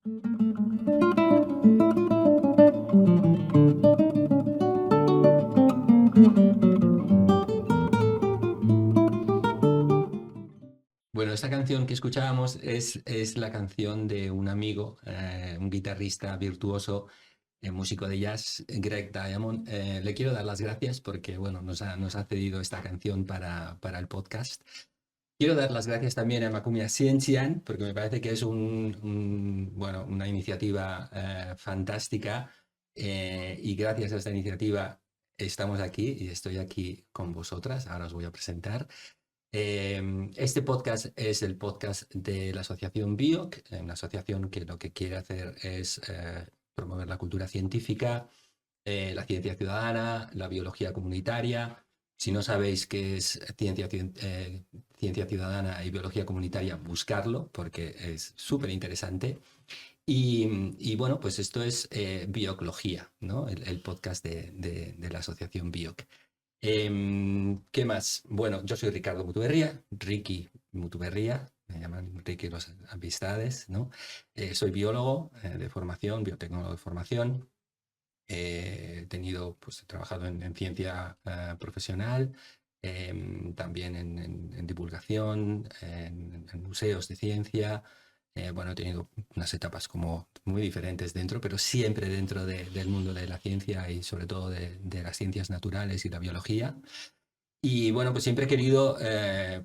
Bueno, esta canción que escuchábamos es la canción de un amigo, un guitarrista virtuoso, músico de jazz, Greg Diamond. Le quiero dar las gracias porque bueno, nos ha cedido esta canción para el podcast. Quiero dar las gracias también a Macumia Ciencian porque me parece que es bueno, una iniciativa fantástica y gracias a esta iniciativa estamos aquí y estoy aquí con vosotras. Ahora os voy a presentar. Este podcast es el podcast de la asociación BIOC, una asociación que lo que quiere hacer es promover la cultura científica, la ciencia ciudadana, la biología comunitaria. Si no sabéis qué es ciencia ciudadana y biología comunitaria, buscarlo porque es súper interesante. Y bueno, pues esto es Bioclogía, ¿no? El podcast de la asociación BIOC. ¿Qué más? Bueno, yo soy Ricardo Mutuberría, Ricky Mutuberría, me llaman Ricky las amistades, ¿no? Soy biólogo de formación, biotecnólogo de formación. He trabajado en ciencia profesional, también en divulgación, en museos de ciencia. Bueno, he tenido unas etapas como muy diferentes dentro, pero siempre dentro del mundo de la ciencia y sobre todo de las ciencias naturales y la biología. Y bueno, pues siempre he querido, he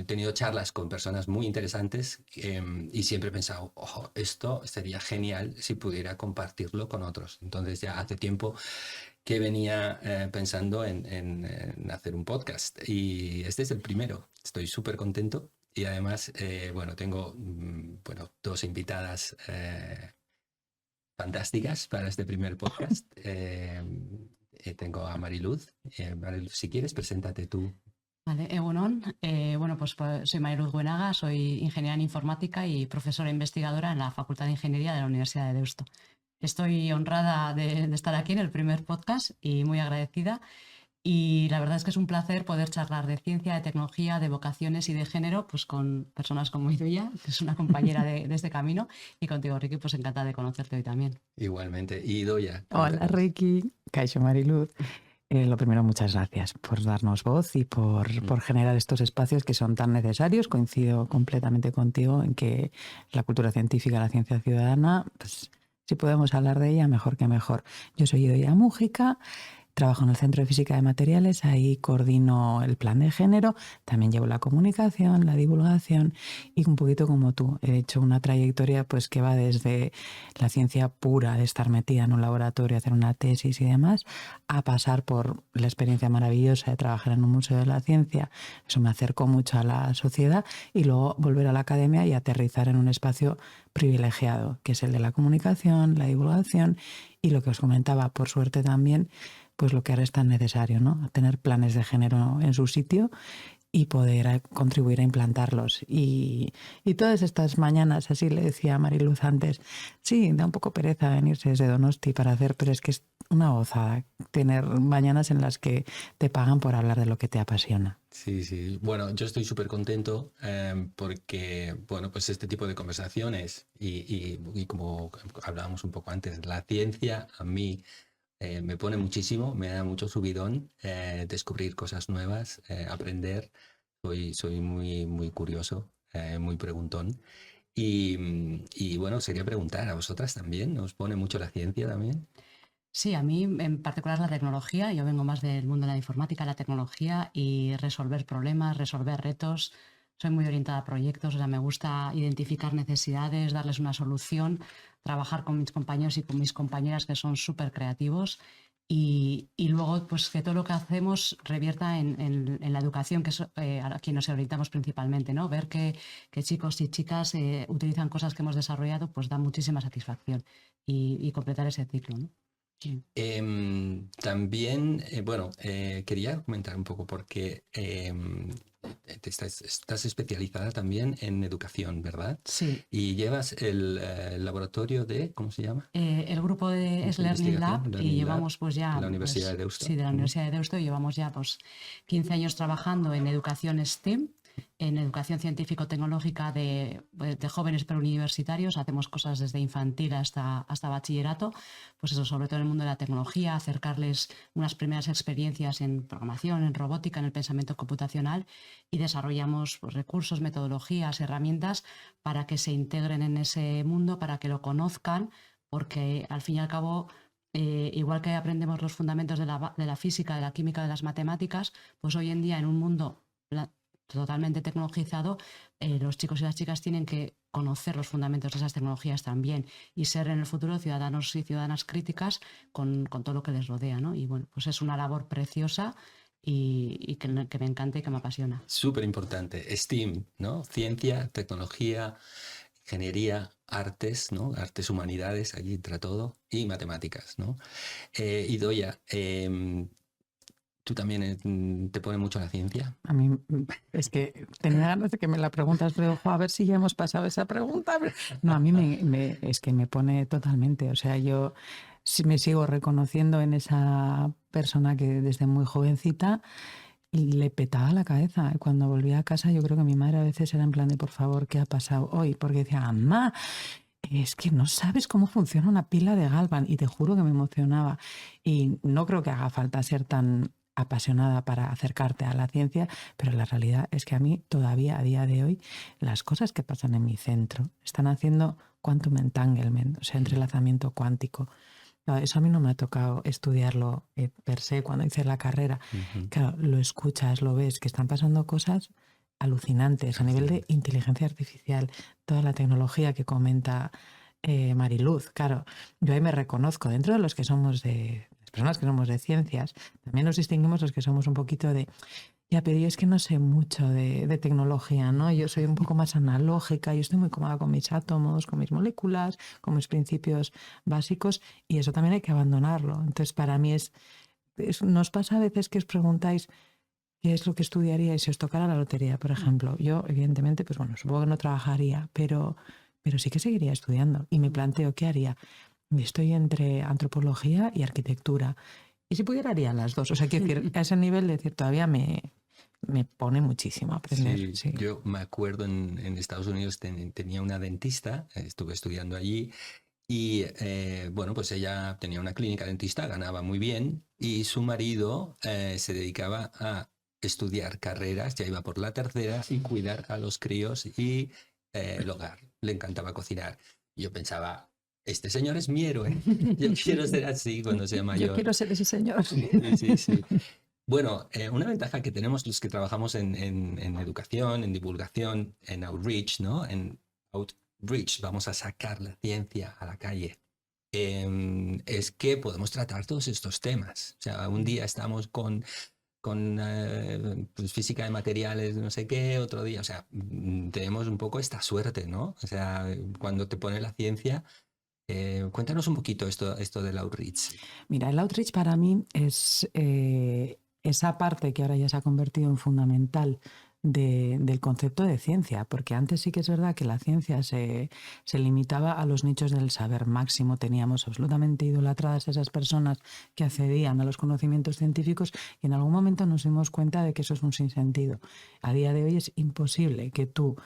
tenido charlas con personas muy interesantes y siempre he pensado, ojo, esto sería genial si pudiera compartirlo con otros. Entonces ya hace tiempo que venía pensando en hacer un podcast y este es el primero. Estoy súper contento y además, bueno, tengo dos invitadas fantásticas para este primer podcast. Tengo a Mariluz. Mariluz, si quieres, preséntate tú. Vale, Egunon. Pues soy Mariluz Buenaga, soy ingeniera en informática y profesora investigadora en la Facultad de Ingeniería de la Universidad de Deusto. Estoy honrada de estar aquí en el primer podcast y muy agradecida. Y la verdad es que es un placer poder charlar de ciencia, de tecnología, de vocaciones y de género pues con personas como Idoia, que es una compañera de este camino, y contigo, Ricky, pues encantada de conocerte hoy también. Igualmente. Y Idoia. Hola, Ricky. Kaixo, Mariluz. Lo primero, muchas gracias por darnos voz y por generar estos espacios que son tan necesarios. Coincido completamente contigo en que la cultura científica, la ciencia ciudadana, pues si podemos hablar de ella, mejor que mejor. Yo soy Idoia Mújica. Trabajo en el Centro de Física de Materiales, ahí coordino el plan de género, también llevo la comunicación, la divulgación y un poquito como tú. He hecho una trayectoria pues que va desde la ciencia pura de estar metida en un laboratorio, hacer una tesis y demás, a pasar por la experiencia maravillosa de trabajar en un museo de la ciencia. Eso me acercó mucho a la sociedad y luego volver a la academia y aterrizar en un espacio privilegiado, que es el de la comunicación, la divulgación y lo que os comentaba, por suerte también, pues lo que ahora es tan necesario, ¿no? Tener planes de género en su sitio y poder contribuir a implantarlos. Y todas estas mañanas, así le decía a Mariluz antes, sí, da un poco pereza venirse desde Donosti para hacer, pero es que es una gozada tener mañanas en las que te pagan por hablar de lo que te apasiona. Sí, sí. Bueno, yo estoy súper contento porque, bueno, pues este tipo de conversaciones y como hablábamos un poco antes, la ciencia a mí me pone muchísimo, me da mucho subidón descubrir cosas nuevas, aprender. Soy muy, muy curioso, muy preguntón. Y bueno, sería preguntar a vosotras también, ¿os pone mucho la ciencia también? Sí, a mí en particular la tecnología. Yo vengo más del mundo de la informática, la tecnología y resolver problemas, resolver retos. Soy muy orientada a proyectos, o sea, me gusta identificar necesidades, darles una solución, trabajar con mis compañeros y con mis compañeras que son súper creativos y luego pues que todo lo que hacemos revierta en la educación, que es a quien nos orientamos principalmente, ¿no? Ver que chicos y chicas utilizan cosas que hemos desarrollado pues da muchísima satisfacción y completar ese ciclo, ¿no? Sí. También, quería comentar un poco porque estás especializada también en educación, ¿verdad? Sí. Y llevas el laboratorio de, ¿cómo se llama? El grupo es Learning Lab y llevamos pues ya... de la Universidad de Deusto. Sí, de la Universidad de Deusto y llevamos ya pues 15 años trabajando en educación STEM en educación científico-tecnológica de jóvenes preuniversitarios. Hacemos cosas desde infantil hasta bachillerato, pues eso, sobre todo en el mundo de la tecnología, acercarles unas primeras experiencias en programación, en robótica, en el pensamiento computacional, y desarrollamos pues, recursos, metodologías, herramientas para que se integren en ese mundo, para que lo conozcan, porque al fin y al cabo, igual que aprendemos los fundamentos de la física, de la química, de las matemáticas, pues hoy en día en un mundo totalmente tecnologizado, los chicos y las chicas tienen que conocer los fundamentos de esas tecnologías también y ser en el futuro ciudadanos y ciudadanas críticas con todo lo que les rodea, ¿no? Y bueno, pues es una labor preciosa y que me encanta y que me apasiona. Súper importante. STEAM, ¿no? Ciencia, tecnología, ingeniería, artes, ¿no? Artes, humanidades, allí entra todo, y matemáticas, ¿no? Idoia, ¿tú también te pone mucho la ciencia? A mí es que tenía ganas de que me la preguntas, pero ojo, a ver si ya hemos pasado esa pregunta. No, a mí es que me pone totalmente. O sea, yo sí me sigo reconociendo en esa persona que desde muy jovencita le petaba la cabeza. Cuando volvía a casa, yo creo que mi madre a veces era en plan de, por favor, ¿qué ha pasado hoy? Porque decía, mamá, es que no sabes cómo funciona una pila de Galvan, y te juro que me emocionaba. Y no creo que haga falta ser tan apasionada para acercarte a la ciencia, pero la realidad es que a mí todavía a día de hoy las cosas que pasan en mi centro están haciendo quantum entanglement, o sea, entrelazamiento cuántico. Claro, eso a mí no me ha tocado estudiarlo per se cuando hice la carrera. Claro, lo escuchas, lo ves, que están pasando cosas alucinantes a nivel de inteligencia artificial, toda la tecnología que comenta Mariluz. Claro, yo ahí me reconozco dentro de los que somos de las personas que somos de ciencias. También nos distinguimos los que somos un poquito de ya, pero yo es que no sé mucho de tecnología, ¿no? Yo soy un poco más analógica, yo estoy muy cómoda con mis átomos, con mis moléculas, con mis principios básicos, y eso también hay que abandonarlo. Entonces, para mí nos pasa a veces que os preguntáis qué es lo que estudiaríais si os tocara la lotería, por ejemplo. Yo, evidentemente, pues bueno, supongo que no trabajaría, pero sí que seguiría estudiando. Y me planteo, ¿qué haría? Estoy entre antropología y arquitectura. Y si pudiera, haría las dos. O sea, quiero decir, a ese nivel de decir, todavía me pone muchísimo aprender. Sí, Sí. yo me acuerdo en Estados Unidos tenía una dentista, estuve estudiando allí, y bueno, pues ella tenía una clínica dentista, ganaba muy bien, y su marido se dedicaba a estudiar carreras, ya iba por la tercera, y cuidar a los críos y el hogar. Le encantaba cocinar. Y yo pensaba, este señor es mi héroe. Yo quiero ser así cuando sea mayor. Yo quiero ser ese señor. Sí. Bueno, una ventaja que tenemos los que trabajamos en educación, en divulgación, en outreach, ¿no? En outreach, vamos a sacar la ciencia a la calle. Es que podemos tratar todos estos temas. O sea, un día estamos con pues, física de materiales, no sé qué, otro día, o sea, tenemos un poco esta suerte, ¿no? O sea, cuando te pone la ciencia, cuéntanos un poquito esto del outreach. Mira, el outreach para mí es esa parte que ahora ya se ha convertido en fundamental del concepto de ciencia, porque antes sí que es verdad que la ciencia se limitaba a los nichos del saber máximo, teníamos absolutamente idolatradas a esas personas que accedían a los conocimientos científicos, y en algún momento nos dimos cuenta de que eso es un sinsentido. A día de hoy es imposible que tú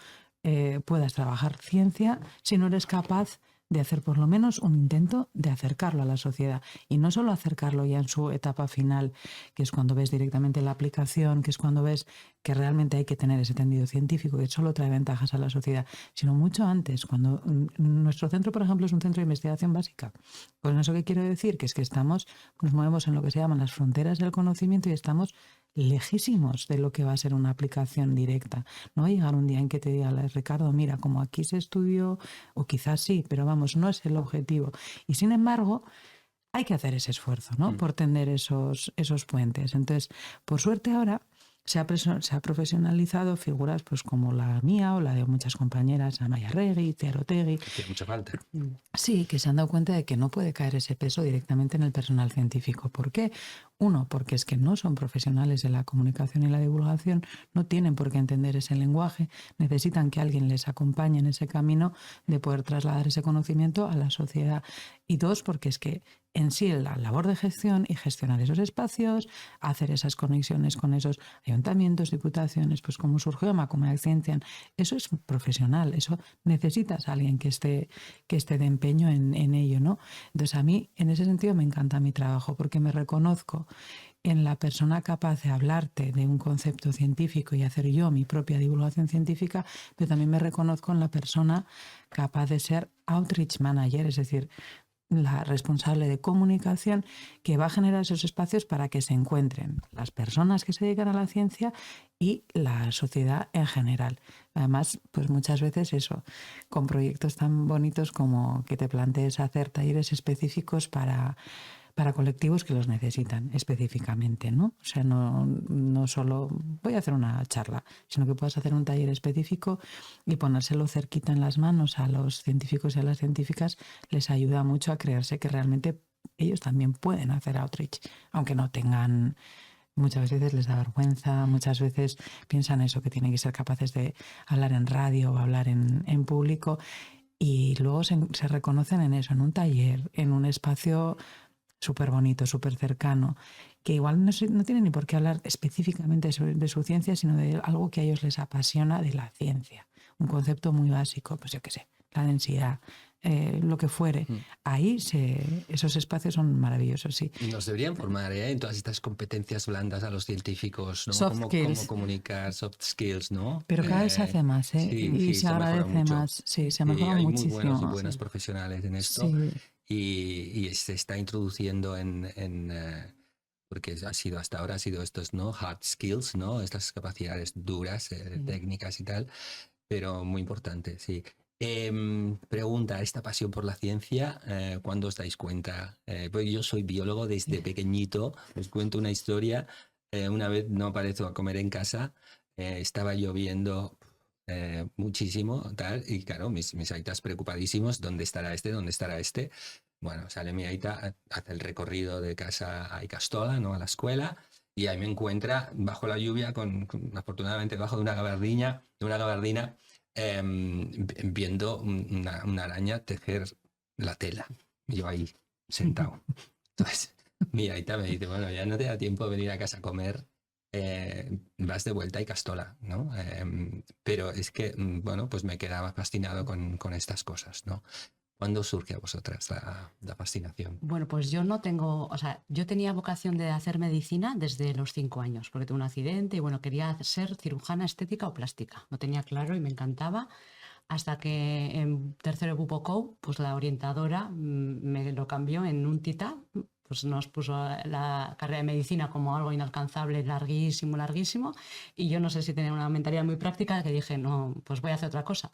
puedas trabajar ciencia si no eres capaz de hacer por lo menos un intento de acercarlo a la sociedad, y no solo acercarlo ya en su etapa final, que es cuando ves directamente la aplicación, que es cuando ves que realmente hay que tener ese tendido científico que solo trae ventajas a la sociedad, sino mucho antes, cuando nuestro centro, por ejemplo, es un centro de investigación básica. Con eso que quiero decir, que es que nos movemos en lo que se llaman las fronteras del conocimiento y estamos lejísimos de lo que va a ser una aplicación directa. No va a llegar un día en que te diga, Ricardo, mira, como aquí se estudió, o quizás sí, pero vamos, no es el objetivo. Y sin embargo, hay que hacer ese esfuerzo, ¿no? Por tender esos puentes. Entonces, por suerte ahora se ha profesionalizado figuras pues como la mía o la de muchas compañeras, Amaya Regui, Itziar Otegi. Hace mucha falta. Sí, que se han dado cuenta de que no puede caer ese peso directamente en el personal científico. ¿Por qué? Uno, porque es que no son profesionales de la comunicación y la divulgación, no tienen por qué entender ese lenguaje, necesitan que alguien les acompañe en ese camino de poder trasladar ese conocimiento a la sociedad. Y dos, porque es que en sí la labor de gestión y gestionar esos espacios, hacer esas conexiones con esos ayuntamientos, diputaciones, pues como surgió Emakumeak Zientzian, eso es profesional, eso necesitas a alguien que esté de empeño en ello, ¿no? Entonces a mí en ese sentido me encanta mi trabajo porque me reconozco en la persona capaz de hablarte de un concepto científico y hacer yo mi propia divulgación científica, pero también me reconozco en la persona capaz de ser outreach manager, es decir, la responsable de comunicación que va a generar esos espacios para que se encuentren las personas que se dedican a la ciencia y la sociedad en general. Además, pues muchas veces eso, con proyectos tan bonitos como que te plantees hacer talleres específicos para colectivos que los necesitan específicamente, ¿no? O sea, no solo voy a hacer una charla, sino que puedas hacer un taller específico y ponérselo cerquita en las manos a los científicos y a las científicas les ayuda mucho a creerse que realmente ellos también pueden hacer outreach, aunque no tengan... Muchas veces les da vergüenza, muchas veces piensan eso, que tienen que ser capaces de hablar en radio o hablar en público y luego se reconocen en eso, en un taller, en un espacio súper bonito, súper cercano, que igual no tiene ni por qué hablar específicamente de su ciencia, sino de algo que a ellos les apasiona de la ciencia. Un concepto muy básico, pues yo qué sé, la densidad, lo que fuere. Ahí esos espacios son maravillosos, sí. Nos deberían formar en todas estas competencias blandas a los científicos, ¿no? Soft skills. Cómo comunicar, soft skills, ¿no? Pero cada vez se hace más, ¿eh? Sí, y se agradece más. Sí, se mejora hay muchísimo. muy buenos y buenas profesionales en esto. Sí. Y se está introduciendo porque hasta ahora ha sido estos, ¿no? Hard skills, ¿no? Estas capacidades duras, técnicas y tal, pero muy importante, sí. Pregunta, esta pasión por la ciencia, ¿cuándo os dais cuenta? Pues yo soy biólogo desde pequeñito, os cuento una historia. Una vez no aparezco a comer en casa, estaba lloviendo muchísimo, tal, y claro, mis aitas preocupadísimos, ¿dónde estará este? ¿Dónde estará este? Bueno, sale mi aita, hace el recorrido de casa a Icastola, ¿no? A la escuela, y ahí me encuentra bajo la lluvia, afortunadamente debajo de una gabardina, viendo una araña tejer la tela. Y yo ahí, sentado. Entonces, mi aita me dice, bueno, ya no te da tiempo de venir a casa a comer, vas de vuelta a Icastola, ¿no? Pero es que, bueno, pues me quedaba fascinado con estas cosas, ¿no? ¿Cuándo surge a vosotras la fascinación? Bueno, pues yo no tengo, o sea, yo tenía vocación de hacer medicina desde los 5 años, porque tuve un accidente y bueno, quería ser cirujana estética o plástica. Lo tenía claro y me encantaba, hasta que en tercero de Bupocou, pues la orientadora me lo cambió en un tita, pues nos puso la carrera de medicina como algo inalcanzable, larguísimo, larguísimo, y yo no sé si tenía una mentalidad muy práctica que dije, no, pues voy a hacer otra cosa.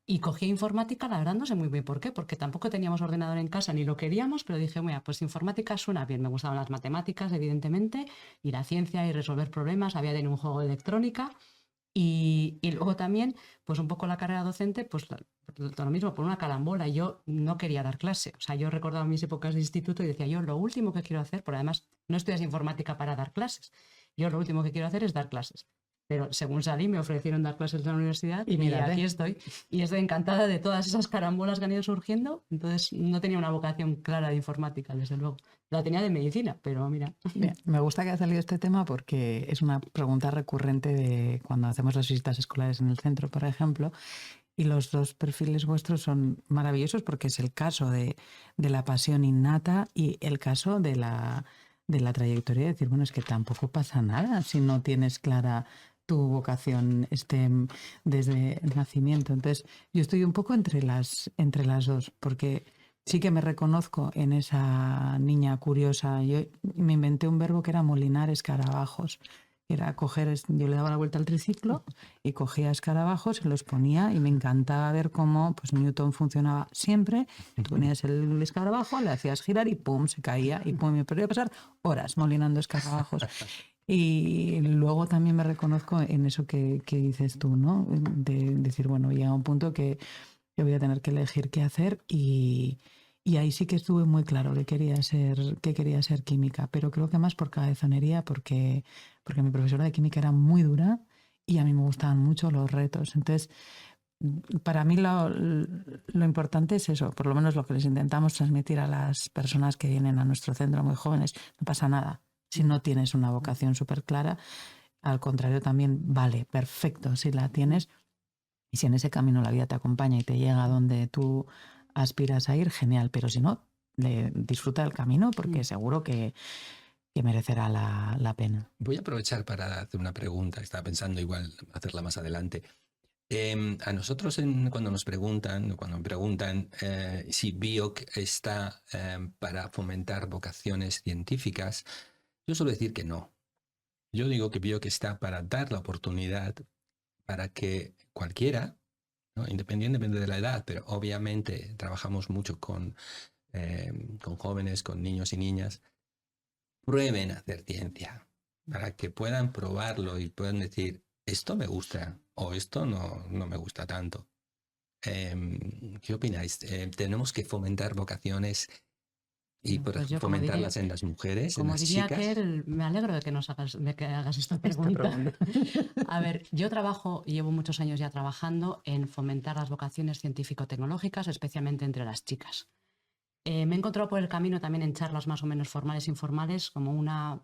Y cogí informática, la verdad no sé muy bien por qué, porque tampoco teníamos ordenador en casa ni lo queríamos, pero dije, mira, pues informática suena bien, me gustaban las matemáticas, evidentemente, y la ciencia y resolver problemas, había tenido un juego de electrónica, y luego también, pues un poco la carrera docente, pues lo mismo, por una carambola, yo no quería dar clase, o sea, yo recordaba mis épocas de instituto y decía, yo lo último que quiero hacer, porque además no estudias informática para dar clases, yo lo último que quiero hacer es dar clases. Pero según salí me ofrecieron dar clases en la universidad y mira, aquí estoy. Y estoy encantada de todas esas carambolas que han ido surgiendo. Entonces no tenía una vocación clara de informática, desde luego. La tenía de medicina, pero mira. Bien, me gusta que haya salido este tema porque es una pregunta recurrente de cuando hacemos las visitas escolares en el centro, por ejemplo. Y los dos perfiles vuestros son maravillosos porque es el caso de la pasión innata y el caso de la trayectoria de decir, bueno, es que tampoco pasa nada si no tienes clara tu vocación desde el nacimiento. Entonces, yo estoy un poco entre las dos, porque sí que me reconozco en esa niña curiosa. Yo me inventé un verbo que era molinar escarabajos. Era yo le daba la vuelta al triciclo y cogía escarabajos, los ponía y me encantaba ver cómo pues Newton funcionaba siempre. Tú ponías el escarabajo, le hacías girar y pum, se caía y pum, me podía pasar horas molinando escarabajos. Y luego también me reconozco en eso que dices tú, ¿no? De decir, bueno, llega un punto que yo voy a tener que elegir qué hacer y Y ahí sí que estuve muy claro que quería ser química, pero creo que más por cabezonería, porque mi profesora de química era muy dura y a mí me gustaban mucho los retos. Entonces, para mí lo importante es eso, por lo menos lo que les intentamos transmitir a las personas que vienen a nuestro centro muy jóvenes. No pasa nada si no tienes una vocación súper clara. Al contrario, también vale, perfecto, si la tienes. Y si en ese camino la vida te acompaña y te llega a donde tú aspiras a ir, genial. Pero si no, disfruta del camino porque seguro que merecerá la pena. Voy a aprovechar para hacer una pregunta. Estaba pensando igual hacerla más adelante. A nosotros cuando me preguntan si BIOC está para fomentar vocaciones científicas, yo suelo decir que no. Yo digo que BIOC está para dar la oportunidad para que cualquiera, ¿no? Independientemente de la edad, pero obviamente trabajamos mucho con jóvenes, con niños y niñas, prueben hacer ciencia, para que puedan probarlo y puedan decir, esto me gusta o esto no me gusta tanto. ¿Qué opináis? ¿Tenemos que fomentar vocaciones y Pues yo, fomentarlas en las mujeres, en como las diría chicas? que me alegro de que hagas esta pregunta. A ver, yo llevo muchos años ya trabajando en fomentar las vocaciones científico-tecnológicas, especialmente entre las chicas. Me he encontrado por el camino también en charlas más o menos formales e informales como una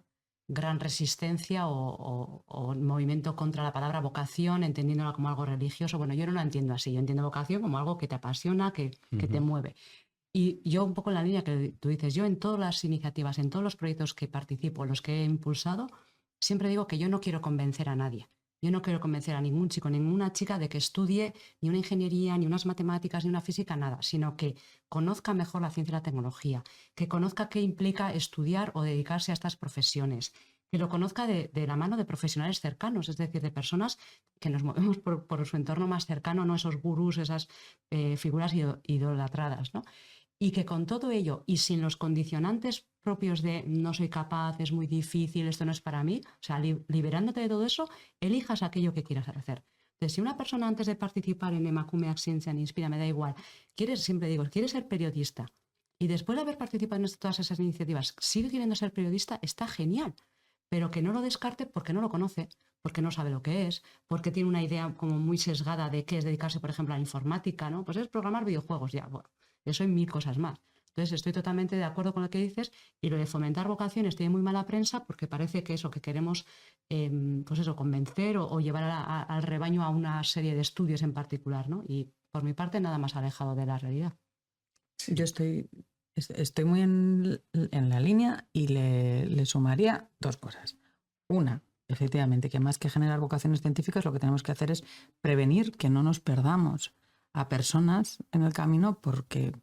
gran resistencia o movimiento contra la palabra vocación, entendiéndola como algo religioso. Bueno, yo no la entiendo así, yo entiendo vocación como algo que te apasiona, que te mueve. Y yo un poco en la línea que tú dices, yo en todas las iniciativas, en todos los proyectos que participo, los que he impulsado, siempre digo que yo no quiero convencer a nadie. Yo no quiero convencer a ningún chico, ninguna chica de que estudie ni una ingeniería, ni unas matemáticas, ni una física, nada, sino que conozca mejor la ciencia y la tecnología, que conozca qué implica estudiar o dedicarse a estas profesiones, que lo conozca de la mano de profesionales cercanos, es decir, de personas que nos movemos por su entorno más cercano, no esos gurús, esas figuras idolatradas, ¿no? Y que con todo ello y sin los condicionantes propios de no soy capaz, es muy difícil, esto no es para mí, o sea, liberándote de todo eso, elijas aquello que quieras hacer. Entonces, si una persona antes de participar en Emakume Ciencia, Inspira, me da igual, siempre digo, quieres ser periodista y después de haber participado en todas esas iniciativas sigue queriendo ser periodista, está genial, pero que no lo descarte porque no lo conoce, porque no sabe lo que es, porque tiene una idea como muy sesgada de qué es dedicarse, por ejemplo, a la informática, ¿no? Pues es programar videojuegos, ya, bueno. Eso y mil cosas más. Entonces, estoy totalmente de acuerdo con lo que dices y lo de fomentar vocaciones tiene muy mala prensa porque parece que eso que queremos, pues eso, convencer o llevar al rebaño a una serie de estudios en particular, ¿no? Y por mi parte, nada más alejado de la realidad. Yo estoy muy en la línea y le sumaría dos cosas. Una, efectivamente, que más que generar vocaciones científicas, lo que tenemos que hacer es prevenir que no nos perdamos a personas en el camino porque,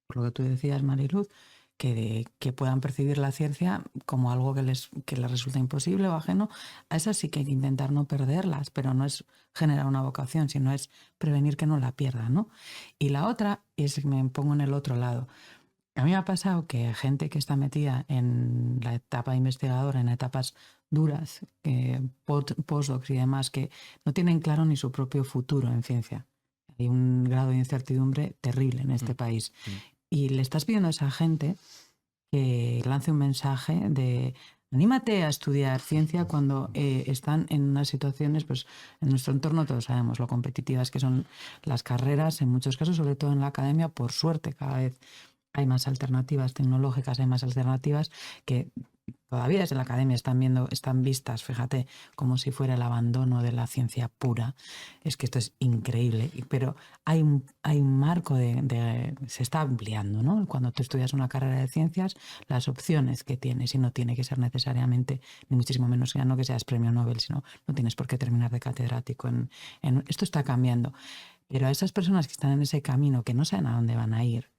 por lo que tú decías, Mariluz, que puedan percibir la ciencia como algo que les resulta imposible o ajeno. A esas sí que hay que intentar no perderlas, pero no es generar una vocación, sino es prevenir que no la pierdan, ¿no? Y la otra es, me pongo en el otro lado. A mí me ha pasado que gente que está metida en la etapa investigadora, en etapas duras, postdocs y demás, que no tienen claro ni su propio futuro en ciencia. Hay un grado de incertidumbre terrible en este país. Y le estás pidiendo a esa gente que lance un mensaje de anímate a estudiar ciencia cuando están en unas situaciones, pues en nuestro entorno todos sabemos lo competitivas que son las carreras, en muchos casos, sobre todo en la academia, por suerte cada vez hay más alternativas tecnológicas, hay más alternativas que todavía desde la academia están vistas, fíjate, como si fuera el abandono de la ciencia pura. Es que esto es increíble, pero hay un marco se está ampliando, ¿no? Cuando tú estudias una carrera de ciencias, las opciones que tienes, y no tiene que ser necesariamente, ni muchísimo menos ya no que seas premio Nobel, sino no tienes por qué terminar de catedrático. Esto está cambiando. Pero a esas personas que están en ese camino, que no saben a dónde van a ir,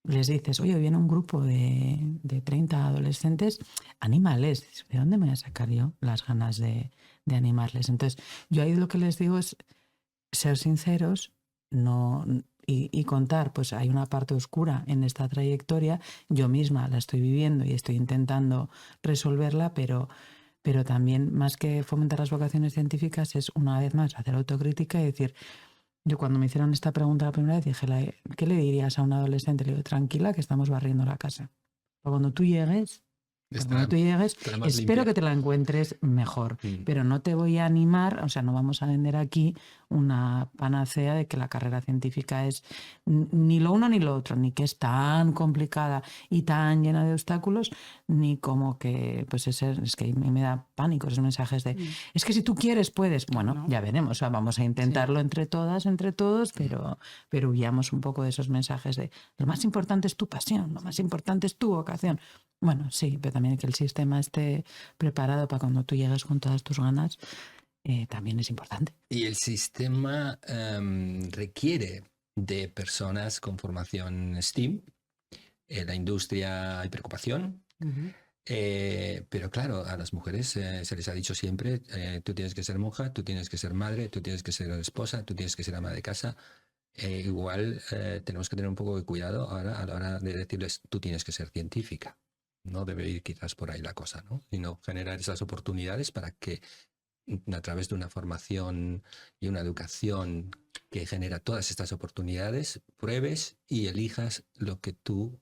les dices, oye, viene un grupo de 30 adolescentes, anímales. ¿De dónde me voy a sacar yo las ganas de animarles? Entonces, yo ahí lo que les digo es ser sinceros y contar, pues hay una parte oscura en esta trayectoria, yo misma la estoy viviendo y estoy intentando resolverla, pero también más que fomentar las vocaciones científicas es una vez más hacer autocrítica y decir, Yo cuando me hicieron esta pregunta la primera vez dije, ¿qué le dirías a un adolescente? Le digo, tranquila, que estamos barriendo la casa. Pero cuando tú llegues, Estará más espero limpia. que te la encuentres mejor, pero no te voy a animar, o sea, no vamos a vender aquí una panacea de que la carrera científica es ni lo uno ni lo otro, ni que es tan complicada y tan llena de obstáculos, ni como que, pues es que me da pánico esos mensajes de, es que si tú quieres, puedes. Bueno, ¿no? ya veremos, o sea, vamos a intentarlo entre todas, entre todos, pero huyamos un poco de esos mensajes de, lo más importante es tu pasión, lo más importante es tu vocación. Bueno, sí, pero también que el sistema esté preparado para cuando tú llegues con todas tus ganas, también es importante. Y el sistema requiere de personas con formación STEAM. En la industria hay preocupación. Pero claro, a las mujeres se les ha dicho siempre, tú tienes que ser monja, tú tienes que ser madre, tú tienes que ser esposa, tú tienes que ser ama de casa. Igual tenemos que tener un poco de cuidado ahora a la hora de decirles, tú tienes que ser científica. No debe ir quizás por ahí la cosa, ¿no? Sino generar esas oportunidades para que a través de una formación y una educación que genera todas estas oportunidades, pruebes y elijas lo que tú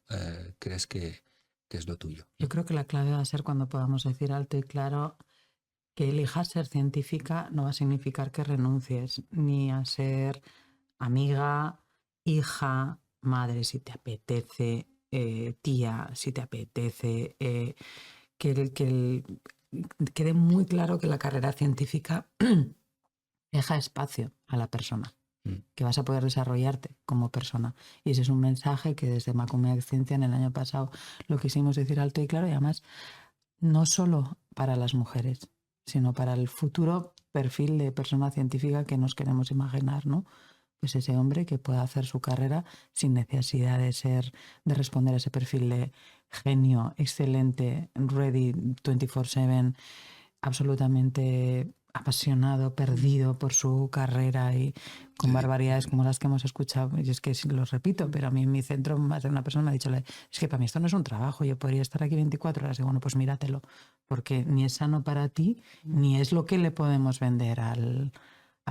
crees que es lo tuyo. Yo creo que la clave va a ser cuando podamos decir alto y claro que elijas ser científica no va a significar que renuncies ni a ser amiga, hija, madre si te apetece, tía si te apetece, que quede muy claro que la carrera científica deja espacio a la persona, que vas a poder desarrollarte como persona. Y ese es un mensaje que desde Macumea Ciencia en el año pasado lo quisimos decir alto y claro, y además no solo para las mujeres, sino para el futuro perfil de persona científica que nos queremos imaginar, ¿no? Pues ese hombre que pueda hacer su carrera sin necesidad de responder a ese perfil de genio, excelente, ready 24/7, absolutamente apasionado, perdido por su carrera y con barbaridades como las que hemos escuchado. Y es que lo repito, pero a mí en mi centro más de una persona me ha dicho, es que para mí esto no es un trabajo, yo podría estar aquí 24 horas. Y bueno, pues míratelo, porque ni es sano para ti, ni es lo que le podemos vender al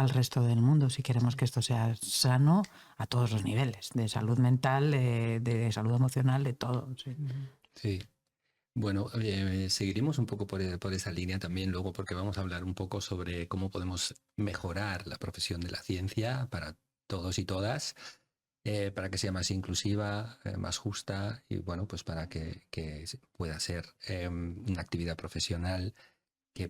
resto del mundo si queremos que esto sea sano a todos los niveles, de salud mental, de salud emocional, de todo. Sí. Bueno, seguiremos un poco por esa línea también luego porque vamos a hablar un poco sobre cómo podemos mejorar la profesión de la ciencia para todos y todas, para que sea más inclusiva, más justa y bueno, pues para que pueda ser una actividad profesional que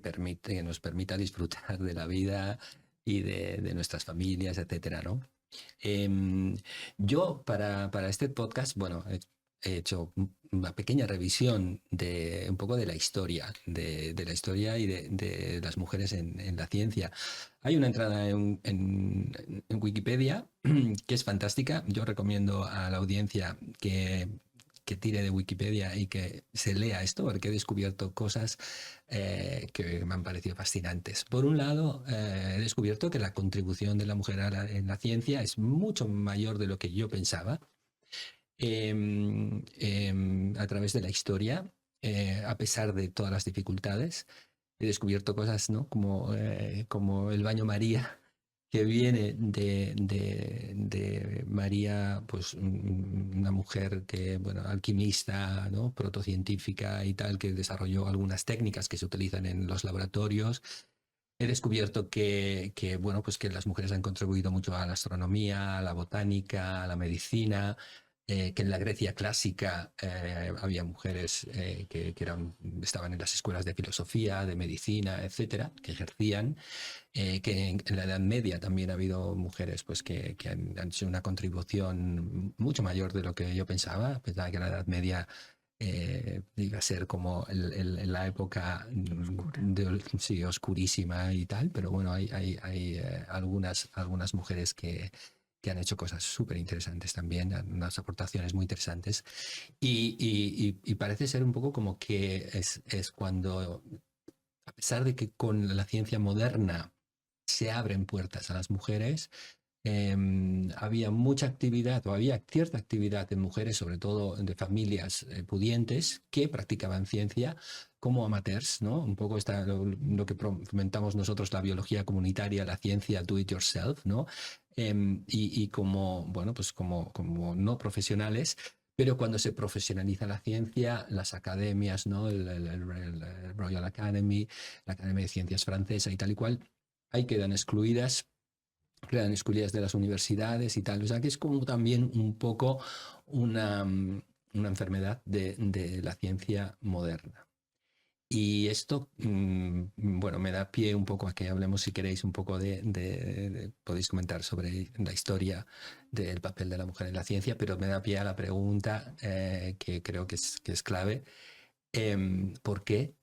nos permita disfrutar de la vida y de nuestras familias, etcétera, ¿no? Yo para este podcast, bueno, he hecho una pequeña revisión de un poco de la historia, de la historia y de las mujeres en la ciencia. Hay una entrada en Wikipedia que es fantástica. Yo recomiendo a la audiencia que tire de Wikipedia y que se lea esto, porque he descubierto cosas que me han parecido fascinantes. Por un lado, he descubierto que la contribución de la mujer en la ciencia es mucho mayor de lo que yo pensaba. A través de la historia, a pesar de todas las dificultades, he descubierto cosas, ¿no? Como el baño María, que viene de María, pues una mujer que, bueno, alquimista, ¿no? Protocientífica y tal, que desarrolló algunas técnicas que se utilizan en los laboratorios. He descubierto bueno, pues que las mujeres han contribuido mucho a la astronomía, a la botánica, a la medicina, que en la Grecia clásica había mujeres que estaban en las escuelas de filosofía, de medicina, etcétera, que ejercían, que en la Edad Media también ha habido mujeres pues, que han hecho una contribución mucho mayor de lo que yo pensaba. Pensaba que la Edad Media iba a ser como la época sí, oscurísima y tal, pero bueno, hay algunas mujeres que han hecho cosas súper interesantes también, unas aportaciones muy interesantes y parece ser un poco como que es cuando, a pesar de que con la ciencia moderna se abren puertas a las mujeres, había mucha actividad, o había cierta actividad en mujeres, sobre todo de familias pudientes, que practicaban ciencia como amateurs, ¿no? Un poco está lo que fomentamos nosotros, la biología comunitaria, la ciencia do it yourself, ¿no? Y como, bueno, pues como no profesionales. Pero cuando se profesionaliza la ciencia, las academias, ¿no? El Royal Academy, la Academia de Ciencias Francesa y tal y cual, ahí quedan excluidas de las universidades y tal. O sea que es como también un poco una enfermedad de la ciencia moderna. Y esto, bueno, me da pie un poco a que hablemos, si queréis, un poco podéis comentar sobre la historia del papel de la mujer en la ciencia, pero me da pie a la pregunta que creo que es clave. ¿Por qué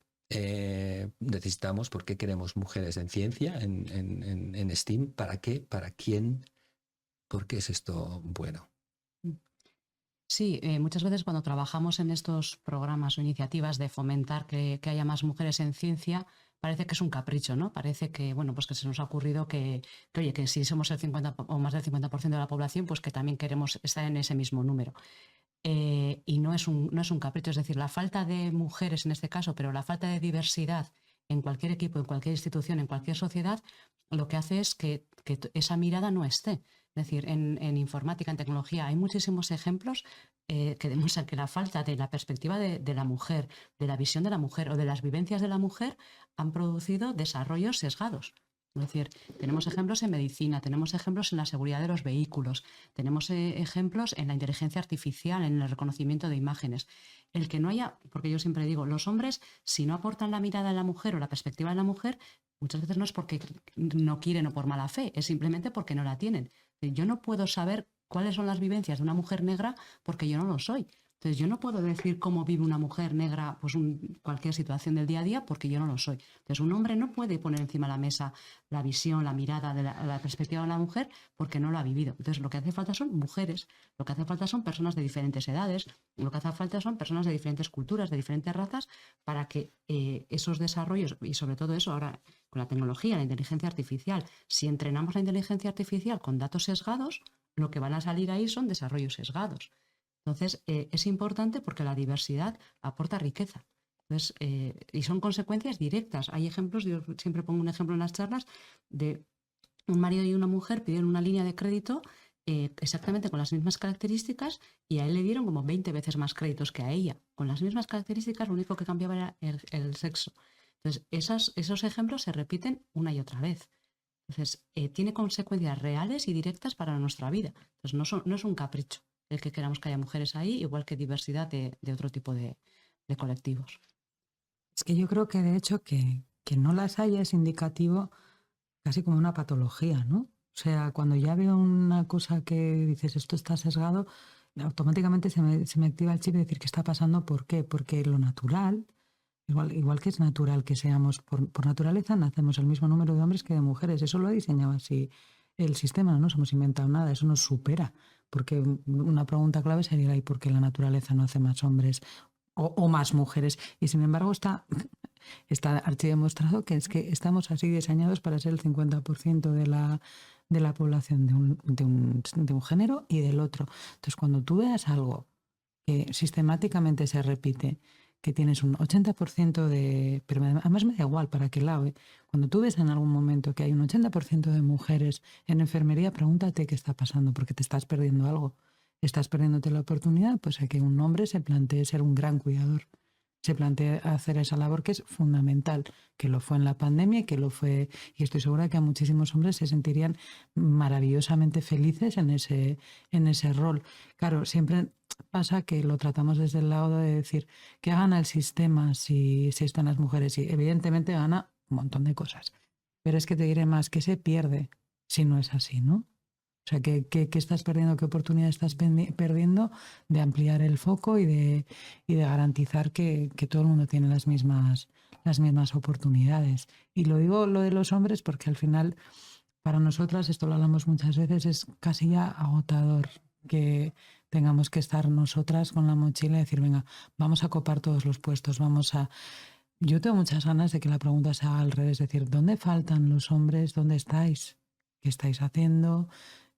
necesitamos, por qué queremos mujeres en ciencia, en STEAM? ¿Para qué? ¿Para quién? ¿Por qué es esto bueno? Sí, muchas veces cuando trabajamos en estos programas o iniciativas de fomentar que haya más mujeres en ciencia, parece que es un capricho, ¿no? Parece que, bueno, pues que se nos ha ocurrido oye, que si somos el 50 o más del 50% de la población, pues que también queremos estar en ese mismo número. Y no es un capricho, es decir, la falta de mujeres en este caso, pero la falta de diversidad en cualquier equipo, en cualquier institución, en cualquier sociedad, lo que hace es que esa mirada no esté. Es decir, en informática, en tecnología, hay muchísimos ejemplos que demuestran que la falta de la perspectiva de la mujer, de la visión de la mujer o de las vivencias de la mujer han producido desarrollos sesgados. Es decir, tenemos ejemplos en medicina, tenemos ejemplos en la seguridad de los vehículos, tenemos ejemplos en la inteligencia artificial, en el reconocimiento de imágenes. El que no haya, porque yo siempre digo, los hombres, si no aportan la mirada de la mujer o la perspectiva de la mujer, muchas veces no es porque no quieren o por mala fe, es simplemente porque no la tienen. Yo no puedo saber cuáles son las vivencias de una mujer negra porque yo no lo soy. Entonces yo no puedo decir cómo vive una mujer negra pues cualquier situación del día a día porque yo no lo soy. Entonces un hombre no puede poner encima de la mesa la visión, la mirada de la perspectiva de la mujer porque no lo ha vivido. Entonces lo que hace falta son mujeres, lo que hace falta son personas de diferentes edades, lo que hace falta son personas de diferentes culturas, de diferentes razas, para que esos desarrollos, y sobre todo eso ahora con la tecnología, la inteligencia artificial, si entrenamos la inteligencia artificial con datos sesgados, lo que van a salir ahí son desarrollos sesgados. Entonces, es importante porque la diversidad aporta riqueza. Entonces, y son consecuencias directas. Hay ejemplos, yo siempre pongo un ejemplo en las charlas, de un marido y una mujer pidieron una línea de crédito exactamente con las mismas características y a él le dieron como 20 veces más créditos que a ella. Con las mismas características, lo único que cambiaba era el sexo. Entonces, esos ejemplos se repiten una y otra vez. Entonces, tiene consecuencias reales y directas para nuestra vida. Entonces, no es un capricho el que queramos que haya mujeres ahí, igual que diversidad de otro tipo de colectivos. Es que yo creo que de hecho que no las haya es indicativo casi como una patología, ¿no? O sea, cuando ya veo una cosa que dices esto está sesgado, automáticamente se me activa el chip de decir qué está pasando, ¿por qué? Porque lo natural, igual que es natural que seamos, por naturaleza nacemos el mismo número de hombres que de mujeres, eso lo ha diseñado así el sistema, no nos hemos inventado nada, eso nos supera. Porque una pregunta clave sería ¿y por qué la naturaleza no hace más hombres o más mujeres? Y sin embargo está archidemostrado que es que estamos así diseñados para ser el 50% de la población de un género y del otro. Entonces, cuando tú veas algo que sistemáticamente se repite, que tienes un 80% de... Pero además me da igual para qué lado. Cuando tú ves en algún momento que hay un 80% de mujeres en enfermería, pregúntate qué está pasando, porque te estás perdiendo algo. Estás perdiéndote la oportunidad, pues a que un hombre se plantee ser un gran cuidador. Se plantea hacer esa labor que es fundamental, que lo fue en la pandemia y que lo fue... Y estoy segura que a muchísimos hombres se sentirían maravillosamente felices en ese rol. Claro, siempre pasa que lo tratamos desde el lado de decir ¿qué gana el sistema si están las mujeres? Y evidentemente gana un montón de cosas. Pero es que te diré más, ¿qué se pierde si no es así, no? O sea, ¿qué estás perdiendo? ¿Qué oportunidad estás perdiendo de ampliar el foco y de garantizar que todo el mundo tiene las mismas oportunidades? Y lo digo lo de los hombres porque al final, para nosotras, esto lo hablamos muchas veces, es casi ya agotador que tengamos que estar nosotras con la mochila y decir, venga, vamos a copar todos los puestos, Yo tengo muchas ganas de que la pregunta sea al revés, es decir, ¿dónde faltan los hombres? ¿Dónde estáis? ¿Qué estáis haciendo?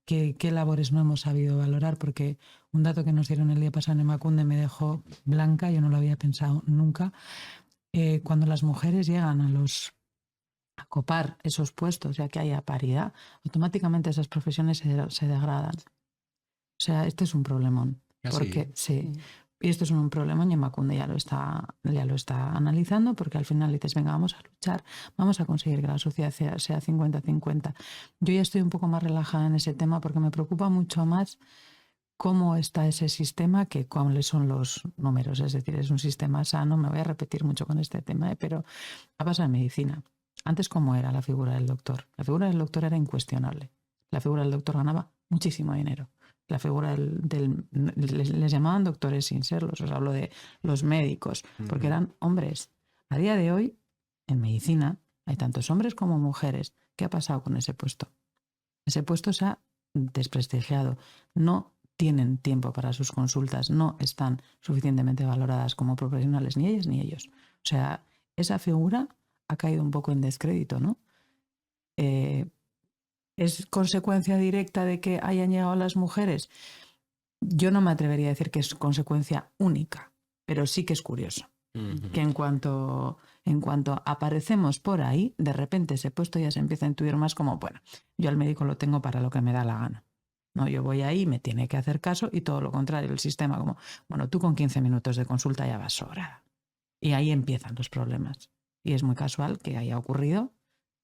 qué labores no hemos sabido valorar, porque un dato que nos dieron el día pasado en Emakunde me dejó blanca, yo no lo había pensado nunca. Cuando las mujeres llegan a copar esos puestos, ya que haya paridad, automáticamente esas profesiones se degradan. O sea, este es un problemón. Porque sí. Y esto es un problemón y Emakunde ya lo está analizando, porque al final dices, venga, vamos a luchar, vamos a conseguir que la sociedad sea 50-50. Yo ya estoy un poco más relajada en ese tema porque me preocupa mucho más cómo está ese sistema que cuáles son los números. Es decir, es un sistema sano, me voy a repetir mucho con este tema, pero ha pasado en medicina. Antes, ¿cómo era la figura del doctor? La figura del doctor era incuestionable. La figura del doctor ganaba muchísimo dinero. La figura les llamaban doctores sin serlos, os hablo de los médicos, porque eran hombres. A día de hoy, en medicina, hay tantos hombres como mujeres. ¿Qué ha pasado con ese puesto? Ese puesto se ha desprestigiado. No tienen tiempo para sus consultas, no están suficientemente valoradas como profesionales, ni ellas ni ellos. O sea, esa figura ha caído un poco en descrédito, ¿no? ¿Es consecuencia directa de que hayan llegado las mujeres? Yo no me atrevería a decir que es consecuencia única, pero sí que es curioso. Que en cuanto aparecemos por ahí, de repente ese puesto ya se empieza a intuir más como, bueno, yo al médico lo tengo para lo que me da la gana. No, yo voy ahí, me tiene que hacer caso, y todo lo contrario, el sistema como, bueno, tú con 15 minutos de consulta ya vas sobrada. Y ahí empiezan los problemas. Y es muy casual que haya ocurrido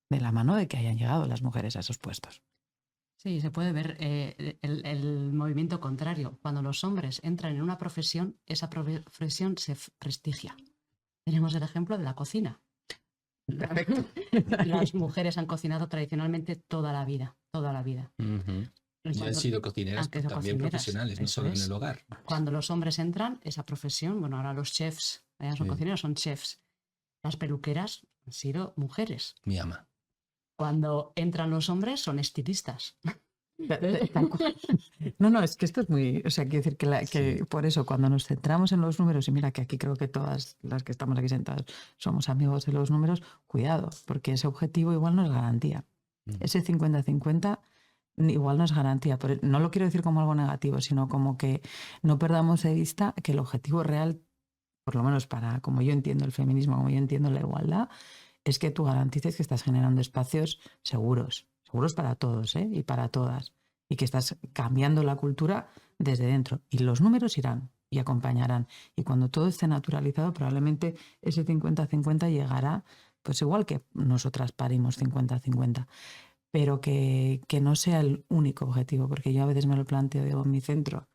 de la mano de que hayan llegado las mujeres a esos puestos. Sí, se puede ver el movimiento contrario. Cuando los hombres entran en una profesión, esa profesión se prestigia. Tenemos el ejemplo de la cocina. Perfecto. Las mujeres han cocinado tradicionalmente toda la vida, toda la vida. Y han sido cocineras, pero también profesionales, no solo en el hogar. Cuando los hombres entran, esa profesión, bueno, ahora los chefs, ya son cocineros, son chefs. Las peluqueras han sido mujeres. Mi ama. Cuando entran los hombres, son estilistas. No, es que esto es muy... O sea, quiero decir que por eso, cuando nos centramos en los números, y mira que aquí creo que todas las que estamos aquí sentadas somos amigos de los números, cuidado, porque ese objetivo igual no es garantía. Ese 50-50 igual no es garantía. No lo quiero decir como algo negativo, sino como que no perdamos de vista que el objetivo real, por lo menos para como yo entiendo el feminismo, como yo entiendo la igualdad, es que tú garantices que estás generando espacios seguros para todos, y para todas, y que estás cambiando la cultura desde dentro. Y los números irán y acompañarán. Y cuando todo esté naturalizado, probablemente ese 50-50 llegará, pues igual que nosotras parimos 50-50, pero que no sea el único objetivo, porque yo a veces me lo planteo, digo, en mi centro,